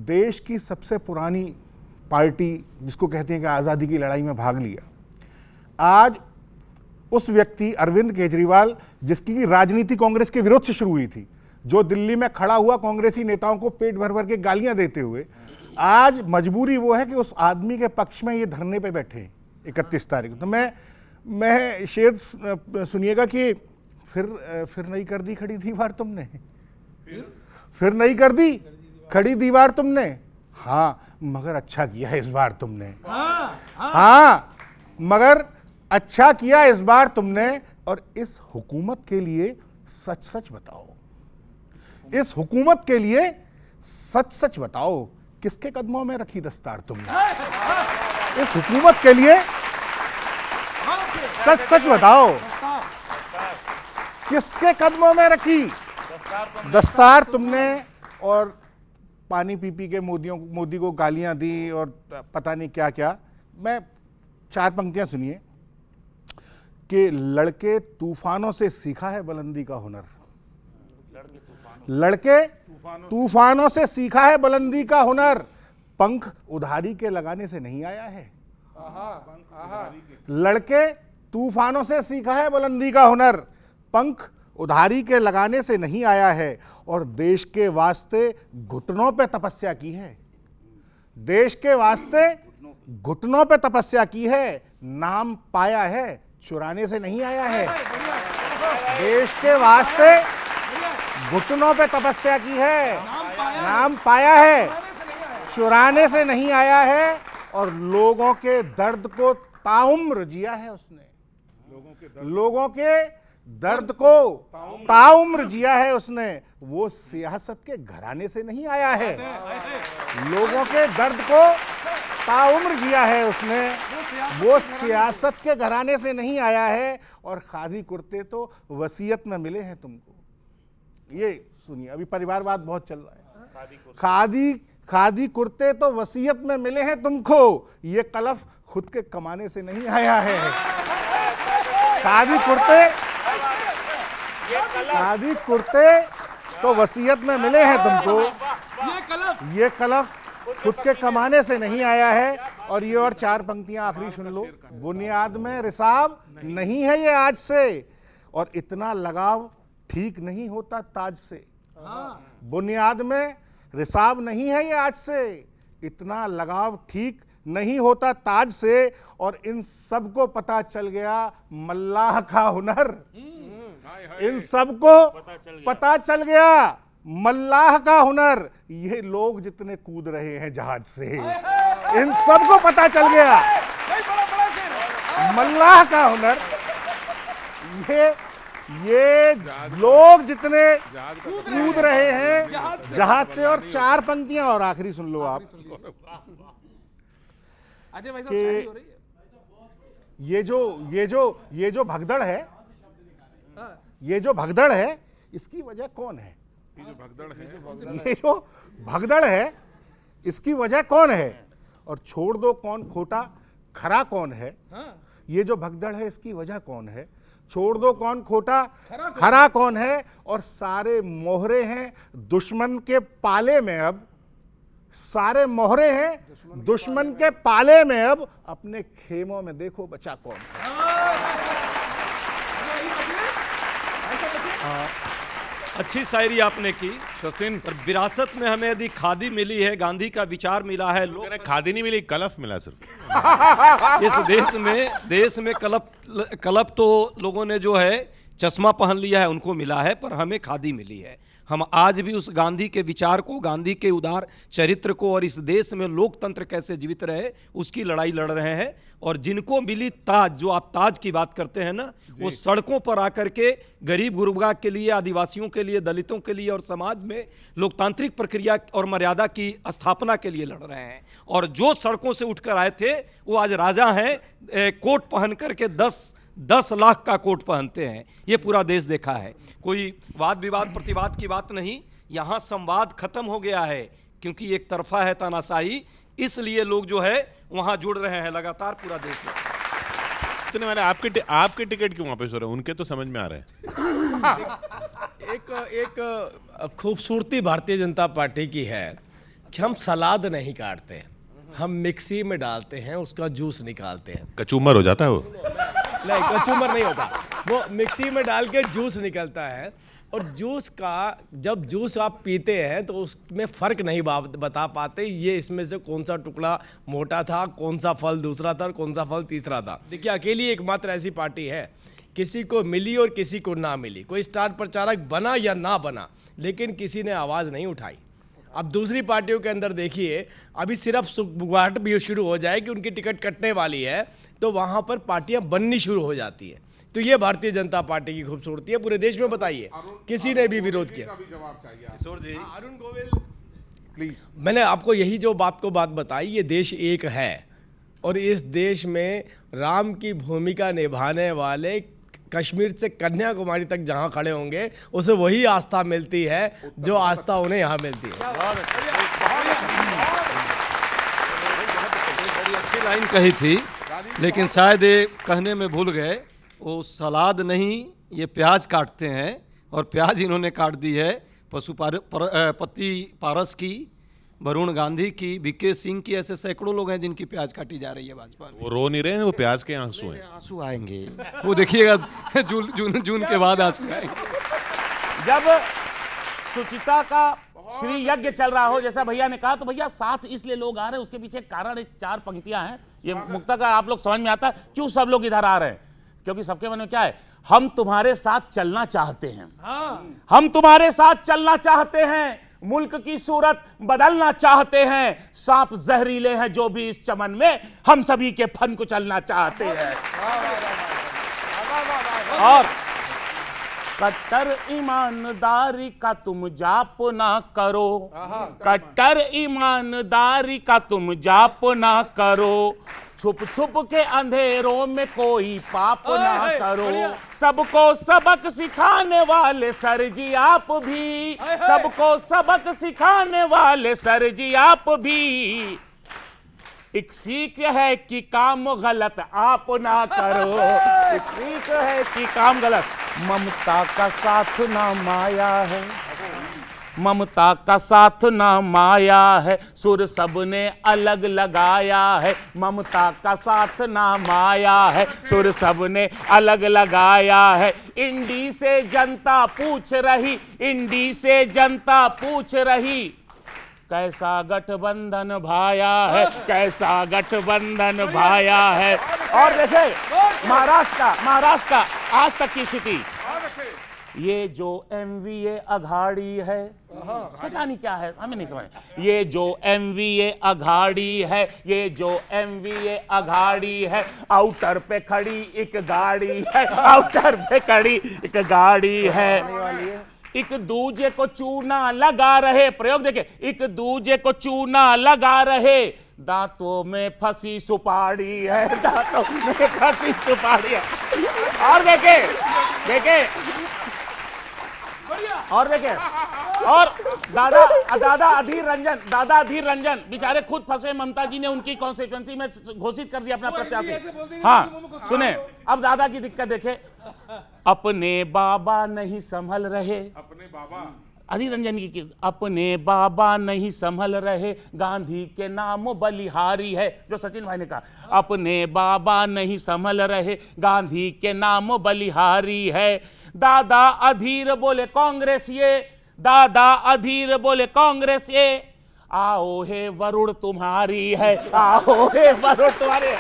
देश की सबसे पुरानी पार्टी जिसको कहते हैं कि आज़ादी की लड़ाई में भाग लिया, आज उस व्यक्ति अरविंद केजरीवाल, जिसकी राजनीति कांग्रेस के विरोध से शुरू हुई थी, जो दिल्ली में खड़ा हुआ कांग्रेसी नेताओं को पेट भर भर के गालियां देते हुए, आज मजबूरी वो है कि उस आदमी के पक्ष में ये धरने पे बैठे हैं 31 तारीख। तो मैं शेर सुनिएगा कि फिर नहीं कर दी खड़ी दीवार तुमने, फिर नहीं कर दी खड़ी दीवार तुमने, हाँ मगर अच्छा किया इस बार तुमने, हाँ मगर अच्छा किया इस बार तुमने। और इस हुकूमत के लिए सच सच बताओ, इस हुकूमत के लिए सच सच बताओ, किसके कदमों में रखी दस्तार तुमने? इस हुकूमत के लिए सच सच बताओ, किसके कदमों में रखी दस्तार तुमने? और पानी पी पी के मोदी को गालियां दी और पता नहीं क्या क्या। मैं 4 पंक्तियां सुनिए कि लड़के तूफानों से सीखा है बुलंदी का हुनर, लड़के तूफानों से सीखा है बुलंदी का हुनर, पंख उधारी के लगाने से नहीं आया है। लड़के तूफानों से सीखा है बुलंदी का हुनर, पंख उधारी के लगाने से नहीं आया है। और देश के वास्ते घुटनों पे तपस्या की है, देश के वास्ते घुटनों पे तपस्या की है, नाम पाया है चुराने से नहीं आया है। देश के वास्ते घुटनों पे तपस्या की है, नाम पाया है चुराने से नहीं आया है। और लोगों के दर्द को ताउम्र जिया है उसने, लोगों के दर्द को ताउम्र जिया है उसने। वो सियासत के घराने से नहीं आया है, लोगों के दर्द को ताउम्र जिया है उसने, वो सियासत के घराने से नहीं आया है। और खादी कुर्ते तो वसीयत में मिले हैं तुमको। ये सुनिए, अभी परिवारवाद बहुत चल रहा है। खादी कुर्ते तो वसीयत में मिले हैं तुमको, ये कलफ खुद के कमाने से नहीं आया है। खादी कुर्ते तो वसीयत में मिले हैं तुमको, ये कलफ खुद के कमाने से नहीं आया है। और ये और 4 पंक्तियां आखिरी सुन लो। बुनियाद में रिसाव नहीं है ये आज से, और इतना लगाव ठीक नहीं होता ताज से। बुनियाद में रिसाव नहीं है ये आज से, इतना लगाव ठीक नहीं होता ताज से। और इन सबको पता चल गया मल्लाह का हुनर, इन सबको पता चल गया मल्लाह का हुनर। ये लोग जितने कूद रहे हैं जहाज से, इन सबको पता चल गया मल्लाह का हुनर। ये लोग जितने कूद रहे हैं जहाज से। और 4 पंक्तियां और आखिरी सुन लो आप कि ये जो भगदड़ है, ये जो भगदड़ है, इसकी वजह कौन है? ये जो भगदड़ है इसकी वजह कौन है? और छोड़ दो कौन खोटा खरा कौन है, ये जो भगदड़ है इसकी वजह कौन है? छोड़ दो कौन खोटा खरा कौन है? और सारे मोहरे हैं दुश्मन के पाले में, अब सारे मोहरे हैं दुश्मन के पाले में, अब अपने खेमों में देखो बचा कौन है। अच्छी शायरी आपने की सचिन। पर विरासत में हमें यदि खादी मिली है, गांधी का विचार मिला है, लोग खादी नहीं मिली, कलफ मिला सिर्फ। इस देश में कलप तो लोगों ने जो है चश्मा पहन लिया है उनको मिला है, पर हमें खादी मिली है। हम आज भी उस गांधी के विचार को, गांधी के उदार चरित्र को, और इस देश में लोकतंत्र कैसे जीवित रहे उसकी लड़ाई लड़ रहे हैं। और जिनको मिली ताज, जो आप ताज की बात करते हैं ना, वो सड़कों पर आकर के गरीब गुरबा के लिए, आदिवासियों के लिए, दलितों के लिए और समाज में लोकतांत्रिक प्रक्रिया और मर्यादा की स्थापना के लिए लड़ रहे हैं। और जो सड़कों से उठकर आए थे वो आज राजा हैं, कोट पहन करके 10 लाख का कोट पहनते हैं। ये पूरा देश देखा है। कोई वाद विवाद प्रतिवाद की बात नहीं, यहाँ संवाद खत्म हो गया है, क्योंकि एक तरफा है तानाशाही, इसलिए लोग जो है वहां जुड़ रहे हैं लगातार, पूरा देश में। इतने वाले आपके टिकट क्यों वापस हो रहे हैं? उनके तो समझ में आ रहे हैं। एक खूबसूरती भारतीय जनता पार्टी की है कि हम सलाद नहीं काटते हैं, हम मिक्सी में डालते हैं, उसका जूस निकालते हैं। कचूमर हो जाता है वो। नहीं, कचूमर नहीं होता, वो मिक्सी में डाल के जूस निकलता है। और जूस का जब जूस आप पीते हैं तो उसमें फ़र्क नहीं बता पाते ये इसमें से कौन सा टुकड़ा मोटा था, कौन सा फल दूसरा था और कौन सा फल तीसरा था। देखिए, अकेली एकमात्र ऐसी पार्टी है, किसी को मिली और किसी को ना मिली, कोई स्टार प्रचारक बना या ना बना, लेकिन किसी ने आवाज़ नहीं उठाई। अब दूसरी पार्टियों के अंदर देखिए, अभी सिर्फ सुगबुगाहट भी शुरू हो जाए कि उनकी टिकट कटने वाली है तो वहाँ पर पार्टियाँ बननी शुरू हो जाती है। तो ये भारतीय जनता पार्टी की खूबसूरती है। पूरे देश में बताइए किसी ने भी विरोध किया। अरुण गोविल, प्लीज। मैंने आपको यही जो बात बताई, ये देश एक है और इस देश में राम की भूमिका निभाने वाले कश्मीर से कन्याकुमारी तक जहां खड़े होंगे उसे वही आस्था मिलती है जो आस्था उन्हें यहाँ मिलती है। बड़ी अच्छी लाइन कही थी, लेकिन शायद ये कहने में भूल गए, वो सलाद नहीं ये प्याज काटते हैं और प्याज इन्होंने काट दी है पति पारस की, वरुण गांधी की, बीके सिंह की, ऐसे सैकड़ों लोग हैं जिनकी प्याज काटी जा रही है भाजपा में। वो रो नहीं रहे हैं, वो प्याज के आंसू हैं। आंसू आएंगे, वो देखिएगा जून के बाद आंसू आएंगे। जब सुचिता का श्री यज्ञ चल रहा हो, जैसा भैया ने कहा, तो भैया साथ इसलिए लोग आ रहे हैं, उसके पीछे एक कारण है, 4 पंक्तियां हैं। ये मुक्तक आप लोग समझ में आता है क्यों सब लोग इधर आ रहे हैं, क्योंकि सबके मन में क्या है, हम तुम्हारे साथ चलना चाहते हैं। हम तुम्हारे साथ चलना चाहते हैं, मुल्क की सूरत बदलना चाहते हैं, सांप जहरीले हैं जो भी इस चमन में, हम सभी के फन को चलना चाहते हैं। और कट्टर ईमानदारी का तुम जाप ना करो, कट्टर ईमानदारी का तुम जाप ना करो, छुप छुप के अंधेरों में कोई पाप ना करो, सबको सबक सिखाने वाले सर जी आप भी, सबको सबक सिखाने वाले सर जी आप भी, एक सीख है कि काम गलत आप ना करो, एक सीख है कि काम गलत, ममता का साथ ना माया है, ममता का साथ ना माया है, सुर सबने अलग लगाया है, ममता का साथ ना माया है, सुर सबने अलग लगाया है, इंडी से जनता पूछ रही, इंडी से जनता पूछ रही, कैसा गठबंधन भाया है, कैसा गठबंधन भाया है। और देखे महाराष्ट्र का आज तक की स्थिति, ये जो एमवीए अघाड़ी है, पता नहीं क्या है, हमें नहीं समझ, ये जो एमवीए अघाड़ी है, ये जो एमवीए अघाड़ी है, आउटर पे खड़ी एक गाड़ी है, आउटर पे खड़ी एक गाड़ी है, एक दूजे को चूना लगा रहे, प्रयोग देखे, एक दूजे को चूना लगा रहे, दांतों में फंसी सुपारी है, दांतों में फंसी सुपारी है। और देखे और देखे, और दादा अधीर रंजन बेचारे खुद फंसे, ममता जी ने उनकी कॉन्स्टिट्यूएंसी में घोषित कर दिया अपना प्रत्याशी। हाँ सुने, अब दादा की दिक्कत देखे, अपने बाबा नहीं संभल रहे, अपने बाबा अधीर रंजन की, अपने बाबा नहीं संभल रहे, गांधी के नाम बलिहारी है, जो सचिन भाई ने कहा, अपने बाबा नहीं संभल रहे, गांधी के नाम बलिहारी है, दादा अधीर बोले कांग्रेस ये, दादा अधीर बोले कांग्रेस ये, आओ हे वरुण तुम्हारी है, आओ हे वरुण तुम्हारी है।